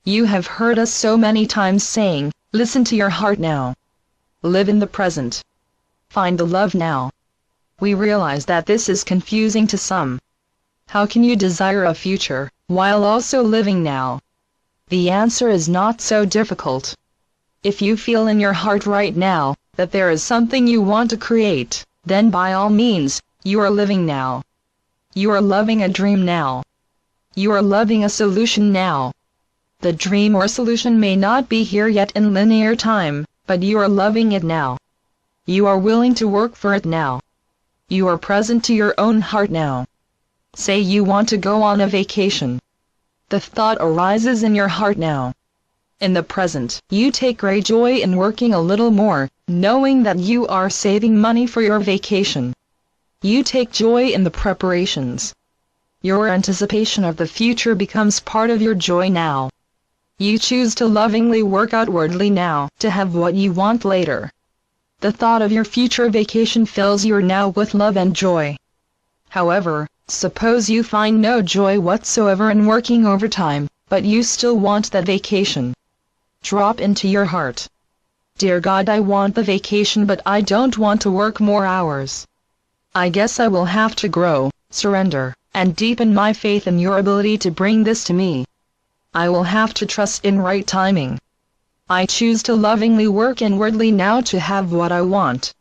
You have heard us so many times saying, listen to your heart now. Live in the present. Find the love now. We realize that this is confusing to some. How can you desire a future, while also living now? The answer is not so difficult. If you feel in your heart right now, that there is something you want to create, then by all means, you are living now. You are loving a dream now. You are loving a solution now. The dream or solution may not be here yet in linear time, but you are loving it now. You are willing to work for it now. You are present to your own heart now. Say you want to go on a vacation. The thought arises in your heart now. In the present, you take great joy in working a little more, knowing that you are saving money for your vacation. You take joy in the preparations. Your anticipation of the future becomes part of your joy now. You choose to lovingly work outwardly now, to have what you want later. The thought of your future vacation fills your now with love and joy. However, suppose you find no joy whatsoever in working overtime, but you still want that vacation. Drop into your heart. Dear God, I want the vacation, but I don't want to work more hours. I guess I will have to grow, surrender, and deepen my faith in your ability to bring this to me. I will have to trust in right timing. I choose to lovingly work inwardly now to have what I want.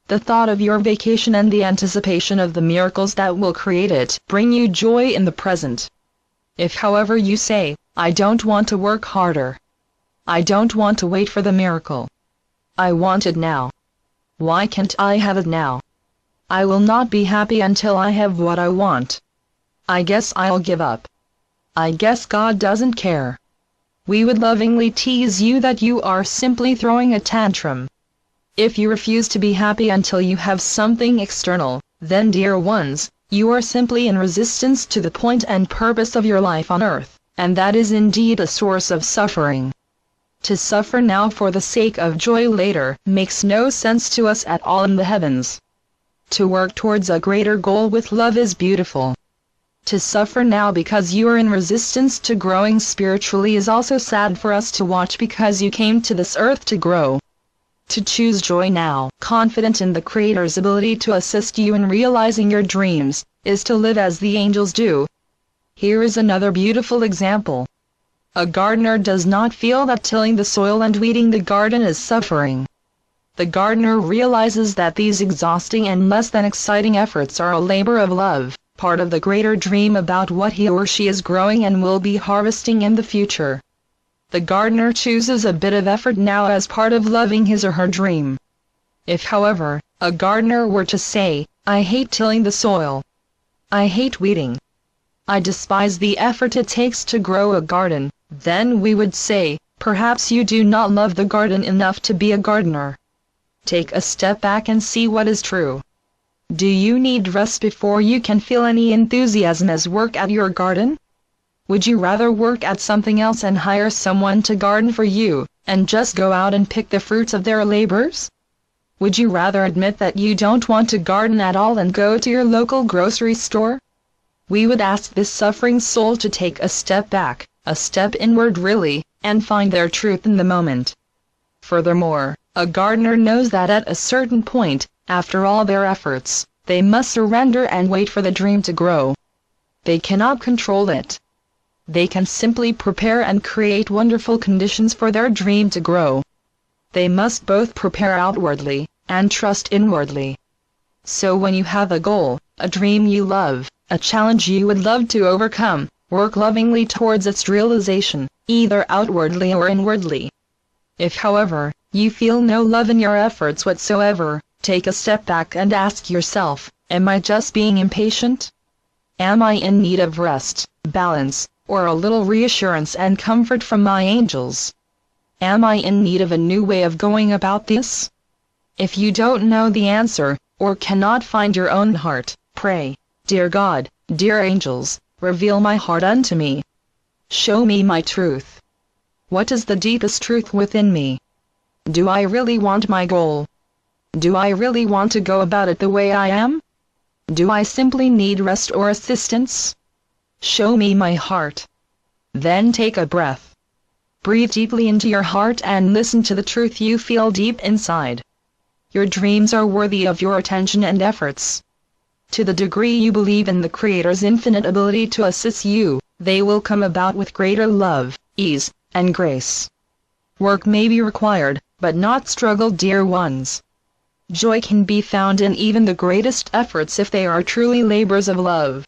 The thought of your vacation and the anticipation of the miracles that will create it bring you joy in the present. If however you say, I don't want to work harder. I don't want to wait for the miracle. I want it now. Why can't I have it now? I will not be happy until I have what I want. I guess I'll give up. I guess God doesn't care. We would lovingly tease you that you are simply throwing a tantrum. If you refuse to be happy until you have something external, then dear ones, you are simply in resistance to the point and purpose of your life on earth, and that is indeed a source of suffering. To suffer now for the sake of joy later makes no sense to us at all in the heavens. To work towards a greater goal with love is beautiful. To suffer now because you are in resistance to growing spiritually is also sad for us to watch, because you came to this earth to grow. To choose joy now, confident in the Creator's ability to assist you in realizing your dreams, is to live as the angels do. Here is another beautiful example. A gardener does not feel that tilling the soil and weeding the garden is suffering. The gardener realizes that these exhausting and less than exciting efforts are a labor of love, part of the greater dream about what he or she is growing and will be harvesting in the future. The gardener chooses a bit of effort now as part of loving his or her dream. If, however, a gardener were to say, I hate tilling the soil. I hate weeding. I despise the effort it takes to grow a garden, then we would say, perhaps you do not love the garden enough to be a gardener. Take a step back and see what is true. Do you need rest before you can feel any enthusiasm as work at your garden? Would you rather work at something else and hire someone to garden for you, and just go out and pick the fruits of their labors? Would you rather admit that you don't want to garden at all and go to your local grocery store? We would ask this suffering soul to take a step back, a step inward really, and find their truth in the moment. Furthermore, a gardener knows that at a certain point, after all their efforts, they must surrender and wait for the dream to grow. They cannot control it. They can simply prepare and create wonderful conditions for their dream to grow. They must both prepare outwardly, and trust inwardly. So when you have a goal, a dream you love, a challenge you would love to overcome, work lovingly towards its realization, either outwardly or inwardly. If, however, you feel no love in your efforts whatsoever, take a step back and ask yourself, am I just being impatient? Am I in need of rest, balance, or a little reassurance and comfort from my angels? Am I in need of a new way of going about this? If you don't know the answer, or cannot find your own heart, pray, Dear God, dear angels, reveal my heart unto me. Show me my truth. What is the deepest truth within me? Do I really want my goal? Do I really want to go about it the way I am? Do I simply need rest or assistance? Show me my heart. Then take a breath. Breathe deeply into your heart and listen to the truth you feel deep inside. Your dreams are worthy of your attention and efforts. To the degree you believe in the Creator's infinite ability to assist you, they will come about with greater love, ease, and grace. Work may be required, but not struggle, dear ones. Joy can be found in even the greatest efforts if they are truly labors of love.